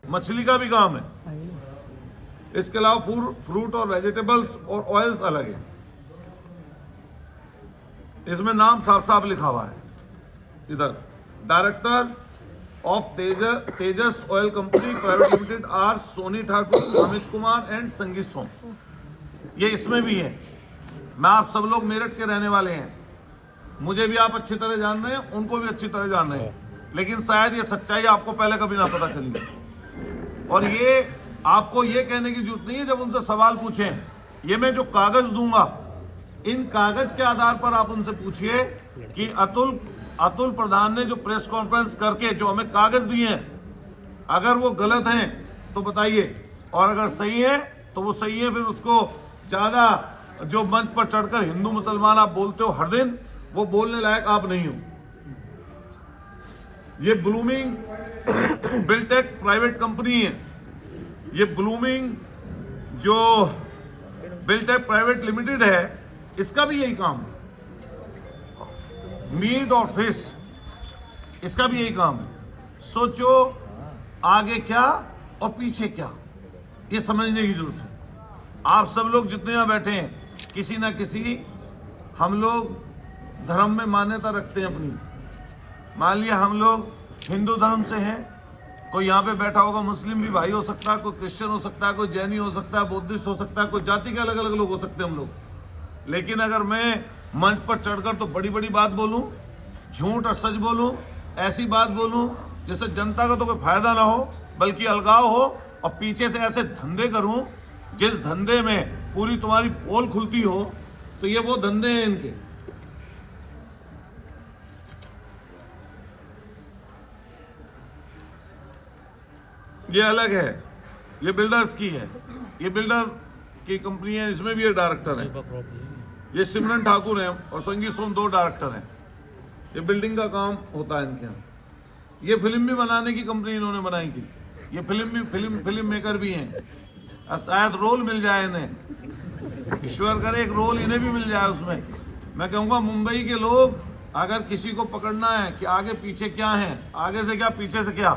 मछली का भी काम है। इसके अलावा फ्रूट और वेजिटेबल्स और ऑयल्स अलग है। इसमें नाम साफ साफ लिखा हुआ है इधर, director of Tejas oil company private limited R Soni Thakur, Amit Kumar and Sangeet Som. ये इसमें भी है। मैं आप सब लोग मेरठ के रहने वाले हैं, मुझे भी आप अच्छी तरह जान रहे हैं, उनको भी अच्छी तरह जान रहे हैं, लेकिन शायद ये सच्चाई आपको पहले कभी ना पता चली। और ये आपको ये कहने की जरूरत नहीं है जब उनसे सवाल पूछें, ये मैं जो कागज दूंगा, इन कागज के आधार पर आप उनसे पूछिए कि अतुल प्रधान ने जो प्रेस कॉन्फ्रेंस करके जो हमें कागज दिए हैं, अगर वो गलत हैं तो बताइए, और अगर सही है तो वो सही है। फिर उसको ज्यादा जो मंच पर चढ़कर हिंदू मुसलमान आप बोलते हो हर दिन, वो बोलने लायक आप नहीं हो। ये ब्लूमिंग बिल्टेक प्राइवेट कंपनी है। ये ब्लूमिंग जो बिल्टेक प्राइवेट लिमिटेड है, इसका भी यही काम है, मीट और फिश, इसका भी यही काम है। सोचो आगे क्या और पीछे क्या, ये समझने की जरूरत है। आप सब लोग जितने यहां बैठे हैं, किसी ना किसी हम लोग धर्म में मान्यता रखते हैं अपनी। मान लिया हम लोग हिंदू धर्म से हैं, कोई यहाँ पे बैठा होगा मुस्लिम भी भाई हो सकता है, कोई क्रिश्चियन हो सकता है, कोई जैनी हो सकता है, बुद्धिस्ट हो सकता है, कोई जाति के अलग अलग लोग हो सकते हैं हम लोग। लेकिन अगर मैं मंच पर चढ़कर तो बड़ी बड़ी बात बोलूं, झूठ और सच बोलूं, ऐसी बात बोलूं जिससे जनता का तो कोई फायदा ना हो बल्कि अलगाव हो, और पीछे से ऐसे धंधे करूं जिस धंधे में पूरी तुम्हारी पोल खुलती हो, तो ये वो धंधे हैं इनके। ये अलग है, ये बिल्डर्स की है, ये बिल्डर की कंपनी है, इसमें भी ये डायरेक्टर है। ये सिमरन ठाकुर है और संगीत सोम, दो डायरेक्टर हैं। ये बिल्डिंग का काम होता है इनके यहाँ। ये फिल्म भी बनाने की कंपनी इन्होंने बनाई थी। ये फिल्म मेकर भी हैं। शायद रोल मिल जाए इन्हें, ईश्वर करे एक रोल इन्हें भी मिल जाए उसमें। मैं कहूँगा मुंबई के लोग अगर किसी को पकड़ना है कि आगे पीछे क्या है, आगे से क्या पीछे से क्या,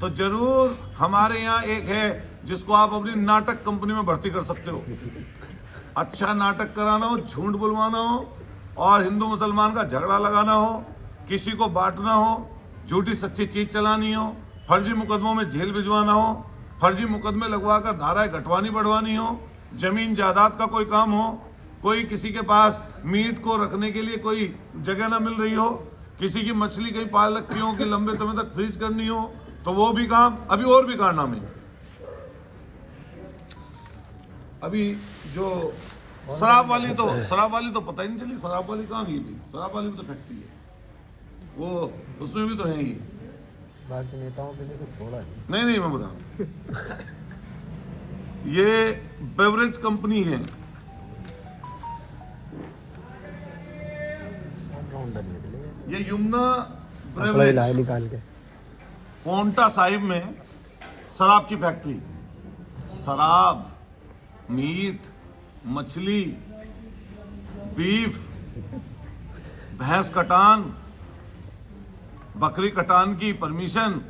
तो जरूर हमारे यहाँ एक है जिसको आप अपनी नाटक कंपनी में भर्ती कर सकते हो। अच्छा नाटक कराना हो, झूठ बुलवाना हो, और हिंदू मुसलमान का झगड़ा लगाना हो, किसी को बांटना हो, झूठी सच्ची चीज चलानी हो, फर्जी मुकदमों में जेल भिजवाना हो, फर्जी मुकदमे लगवाकर धाराएं घटवानी बढ़वानी हो, जमीन जायदाद का कोई काम हो, कोई किसी के पास मीट को रखने के लिए कोई जगह ना मिल रही हो, किसी की मछली कहीं पाल रखी हो कि लंबे समय तक फ्रीज करनी हो, तो वो भी काम। अभी और भी कारनामे, अभी जो शराब वाली तो पता ही नहीं चली, शराब वाली कहाँ गई थी, शराब वाली भी तो फैक्ट्री है वो, उसमें भी तो है ही। बाकी नेताओं के लिए कुछ छोड़ा नहीं मैं बता, ये बेवरेज कंपनी है, ये यमुना ब्रेवरेज निकाल के पोंटा साहिब में शराब की फैक्ट्री। शराब, मीट, मछली, बीफ, भैंस कटान, बकरी कटान की परमिशन,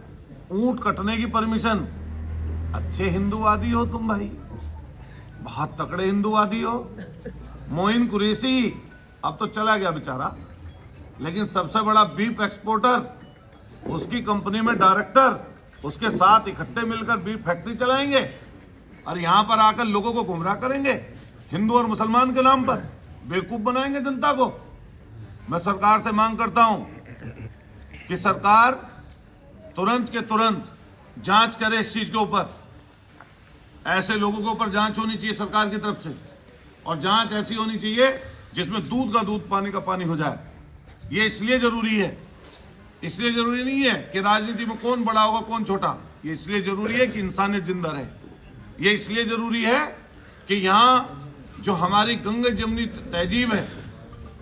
ऊंट कटने की परमिशन। अच्छे हिंदूवादी हो तुम भाई, बहुत तकड़े हिंदूवादी हो। मोइन कुरैशी अब तो चला गया बेचारा, लेकिन सबसे बड़ा बीफ एक्सपोर्टर, उसकी कंपनी में डायरेक्टर, उसके साथ इकट्ठे मिलकर बीफ फैक्ट्री चलाएंगे और यहां पर आकर लोगों को गुमराह करेंगे, हिंदू और मुसलमान के नाम पर बेवकूफ बनाएंगे जनता को। मैं सरकार से मांग करता हूं कि सरकार तुरंत के तुरंत जांच करे इस चीज के ऊपर। ऐसे लोगों के ऊपर जांच होनी चाहिए सरकार की तरफ से, और जांच ऐसी होनी चाहिए जिसमें दूध का दूध, पानी का पानी हो जाए। ये इसलिए जरूरी है, इसलिए जरूरी नहीं है कि राजनीति में कौन बड़ा होगा कौन छोटा, ये इसलिए जरूरी है कि इंसानियत जिंदा रहे। ये इसलिए जरूरी है कि यहाँ जो हमारी गंगा जमनी तहजीब है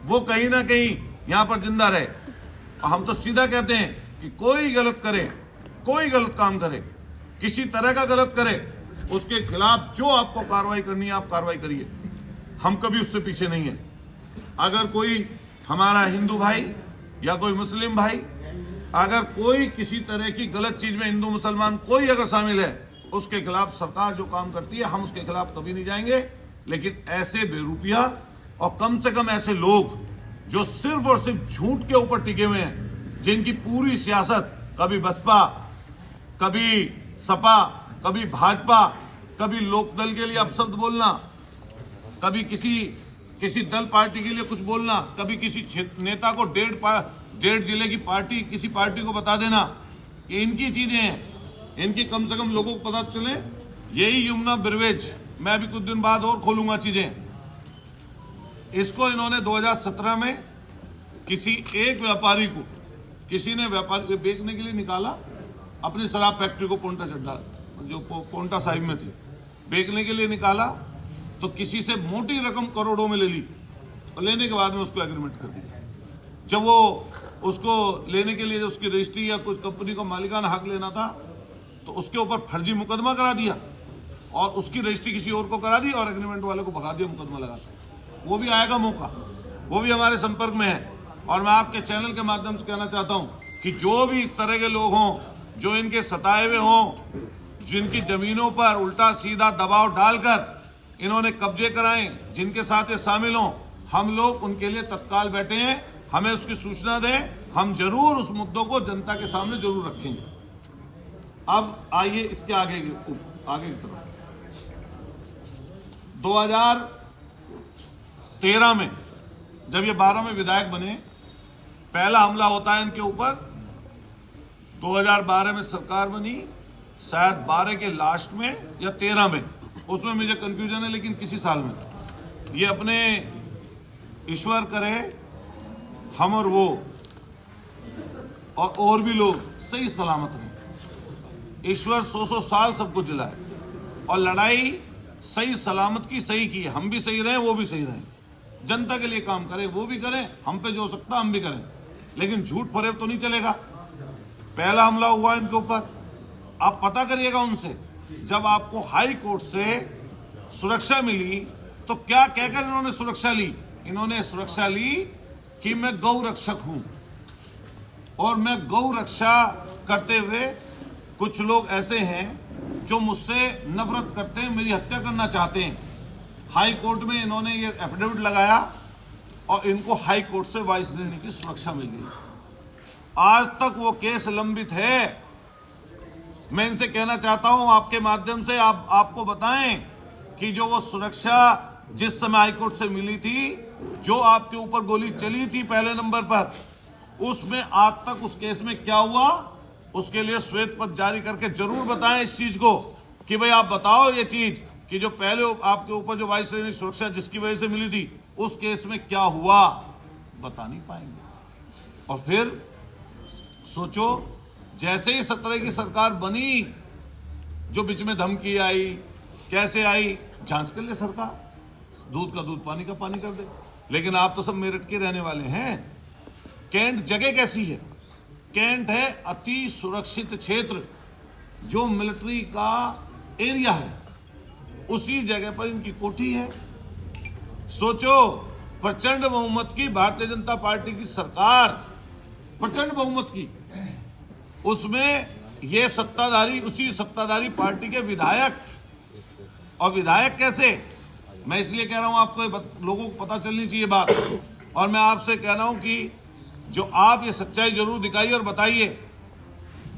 वो कहीं ना कहीं यहाँ पर जिंदा रहे। हम तो सीधा कहते हैं कि कोई गलत करे, कोई गलत काम करे, किसी तरह का गलत करे, उसके खिलाफ जो आपको कार्रवाई करनी है आप कार्रवाई करिए। हम कभी उससे पीछे नहीं है। अगर कोई हमारा हिंदू भाई या कोई मुस्लिम भाई अगर कोई किसी तरह की गलत चीज में हिंदू मुसलमान कोई अगर शामिल है, उसके खिलाफ सरकार जो काम करती है हम उसके खिलाफ कभी नहीं जाएंगे। लेकिन ऐसे बेरूपिया और कम से कम ऐसे लोग जो सिर्फ और सिर्फ झूठ के ऊपर टिके हुए हैं, जिनकी पूरी सियासत कभी बसपा, कभी सपा, कभी भाजपा, कभी लोकदल के लिए अपशब्द बोलना, कभी किसी दल पार्टी के लिए कुछ बोलना, कभी किसी नेता को डेढ़ जिले की पार्टी किसी पार्टी को बता देना, ये इनकी चीजें हैं। इनकी कम से कम लोगों को पता चले। यही यमुना ब्रिवेज मैं अभी कुछ दिन बाद और खोलूंगा चीजें। इसको इन्होंने 2017 में किसी एक व्यापारी को, किसी ने व्यापारी बेचने के लिए निकाला अपनी शराब फैक्ट्री को, पोंटा चड्डा जो पोंटा साहिब में थी, बेचने के लिए निकाला तो किसी से मोटी रकम करोड़ों में ले ली और लेने के बाद में उसको एग्रीमेंट कर दिया। जब वो उसको लेने के लिए उसकी रजिस्ट्री या कुछ कंपनी को मालिकाना हक लेना था तो उसके ऊपर फर्जी मुकदमा करा दिया और उसकी रजिस्ट्री किसी और को करा दी और एग्रीमेंट वाले को भगा दिया मुकदमा लगा। वो भी आएगा मौका, वो भी हमारे संपर्क में है। और मैं आपके चैनल के माध्यम से कहना चाहता हूं कि जो भी इस तरह के लोग हों, जो इनके सताए हुए हों, जिनकी जमीनों पर उल्टा सीधा दबाव डालकर इन्होंने कब्जे कराए, जिनके साथ ये शामिल हों, हम लोग उनके लिए तत्काल बैठे हैं। हमें उसकी सूचना दें, हम जरूर उस मुद्दों को जनता के सामने जरूर रखेंगे। अब आइए इसके आगे की तरफ। 2013 में जब ये 12 में विधायक बने, पहला हमला होता है इनके ऊपर। 2012 में सरकार बनी, शायद 12 के लास्ट में या 13 में, उसमें मुझे कंफ्यूजन है, लेकिन किसी साल में ये अपने ईश्वर करे हम और वो और भी लोग सही सलामत रहे। ईश्वर 100 साल सबको जिलाए और लड़ाई सही सलामत की सही की है। हम भी सही रहें, वो भी सही रहें, जनता के लिए काम करें, वो भी करें, हम पे जो हो सकता हम भी करें, लेकिन झूठ फरेब तो नहीं चलेगा। पहला हमला हुआ इनके ऊपर, आप पता करिएगा उनसे। जब आपको हाई कोर्ट से सुरक्षा मिली तो क्या कहकर इन्होंने सुरक्षा ली? इन्होंने सुरक्षा ली कि मैं गौ रक्षक हूं और मैं गौ रक्षा करते हुए कुछ लोग ऐसे हैं जो मुझसे नफरत करते हैं, मेरी हत्या करना चाहते हैं। हाई कोर्ट में इन्होंने ये एफिडेविट लगाया और इनको हाई कोर्ट से वाइस श्रेणी की सुरक्षा मिल गई। आज तक वो केस लंबित है। मैं इनसे कहना चाहता हूं आपके माध्यम से, आपको बताएं कि जो वो सुरक्षा जिस समय हाईकोर्ट से मिली थी, जो आपके ऊपर गोली चली थी पहले नंबर पर, उसमें आज तक उस केस में क्या हुआ, उसके लिए श्वेत पत्र जारी करके जरूर बताएं इस चीज को कि भाई आप बताओ ये चीज कि जो पहले आपके ऊपर जो वाइस श्रेणी सुरक्षा जिसकी वजह से मिली थी, उस केस में क्या हुआ, बता नहीं पाएंगे। और फिर सोचो, जैसे ही 17 की सरकार बनी, जो बीच में धमकी आई, कैसे आई, जांच कर ले सरकार, दूध का दूध पानी का पानी कर दे। लेकिन आप तो सब मेरठ के रहने वाले हैं। कैंट जगह कैसी है? कैंट है अति सुरक्षित क्षेत्र, जो मिलिट्री का एरिया है, उसी जगह पर इनकी कोठी है। सोचो, प्रचंड बहुमत की भारतीय जनता पार्टी की सरकार, प्रचंड बहुमत की, उसमें ये सत्ताधारी, उसी सत्ताधारी पार्टी के विधायक, और विधायक कैसे, मैं इसलिए कह रहा हूं आपको, लोगों को पता चलनी चाहिए बात। और मैं आपसे कह रहा हूं कि जो आप ये सच्चाई जरूर दिखाइए और बताइए।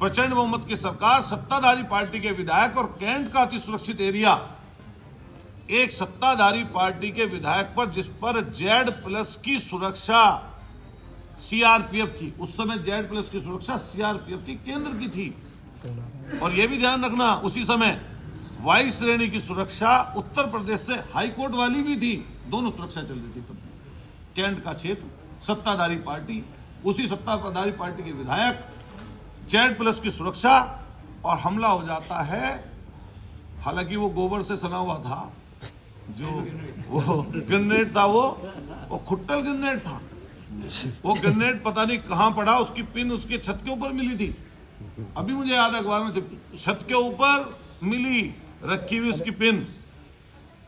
प्रचंड बहुमत की सरकार, सत्ताधारी पार्टी के विधायक और कैंट का अति सुरक्षित एरिया, एक सत्ताधारी पार्टी के विधायक पर, जिस पर Z+ की सुरक्षा सीआरपीएफ की, उस समय Z+ की सुरक्षा सीआरपीएफ की केंद्र की थी। और यह भी ध्यान रखना, उसी समय वाइस श्रेणी की सुरक्षा उत्तर प्रदेश से हाईकोर्ट वाली भी थी। दोनों सुरक्षा चल रही थी। कैंट का क्षेत्र, सत्ताधारी पार्टी, उसी सत्ताधारी पार्टी के विधायक, Z+ की सुरक्षा, और हमला हो जाता है। हालांकि वो गोबर से सना हुआ था, जो वो ग्रेनेड था, वो खुट्टल ग्रेनेड था। वो ग्रेनेड पता नहीं कहां पड़ा, उसकी पिन उसके छत के ऊपर मिली थी। अभी मुझे याद है, अखबार में छत के ऊपर मिली, रखी हुई उसकी पिन।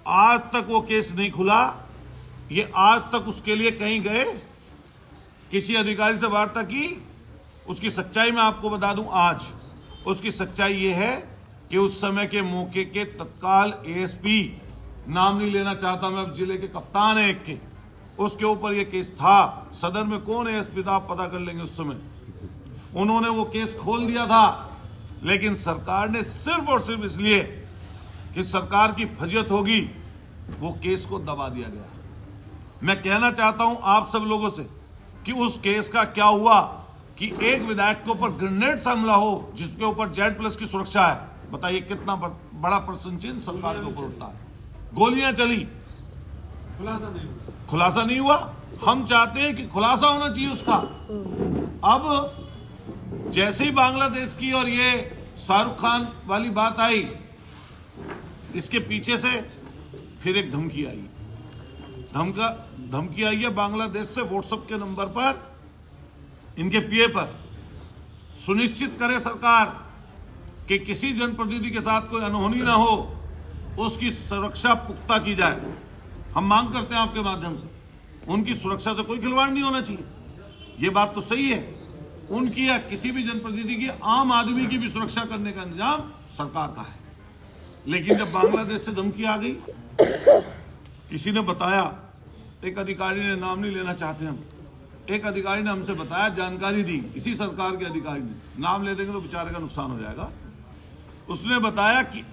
आज तक वो केस नहीं खुला। ये आज तक उसके लिए कहीं गए, किसी अधिकारी से वार्ता की, उसकी सच्चाई मैं आपको बता दूं आज। उसकी सच्चाई ये है कि उस समय के मौके के तत्काल एएसपी, नाम नहीं लेना चाहता मैं, अब जिले के कप्तान है एक के, उसके ऊपर ये केस था। सदर में कौन एएसपी था आप पता कर लेंगे। उस समय उन्होंने वो केस खोल दिया था, लेकिन सरकार ने सिर्फ और सिर्फ इसलिए कि सरकार की फजियत होगी वो केस को दबा दिया गया। मैं कहना चाहता हूं आप सब लोगों से कि उस केस का क्या हुआ कि एक विधायक के ऊपर ग्रेनेड से हमला हो जिसके ऊपर Z+ की सुरक्षा है। बताइए कितना बड़ा प्रश्न चिन्ह सरकार के ऊपर उठता है। गोलियां चली, खुलासा नहीं हुआ। हम चाहते हैं कि खुलासा होना चाहिए उसका। अब जैसे ही बांग्लादेश की और ये शाहरुख खान वाली बात आई, इसके पीछे से फिर एक धमकी आई। धमकी आई है बांग्लादेश से व्हाट्सएप के नंबर पर, इनके पीए पर। सुनिश्चित करे सरकार कि किसी जनप्रतिनिधि के साथ कोई अनहोनी ना हो, उसकी सुरक्षा पुख्ता की जाए। हम मांग करते हैं आपके माध्यम से, उनकी सुरक्षा से कोई खिलवाड़ नहीं होना चाहिए। ये बात तो सही है, उनकी या किसी भी जनप्रतिनिधि की, आम आदमी की भी सुरक्षा करने का इंतजाम सरकार का है। लेकिन जब बांग्लादेश से धमकी आ गई, किसी ने बताया, एक अधिकारी ने, नाम नहीं लेना चाहते हम, एक अधिकारी ने हमसे बताया, जानकारी दी, इसी सरकार के अधिकारी ने, नाम ले देंगे तो बेचारे का नुकसान हो जाएगा। उसने बताया कि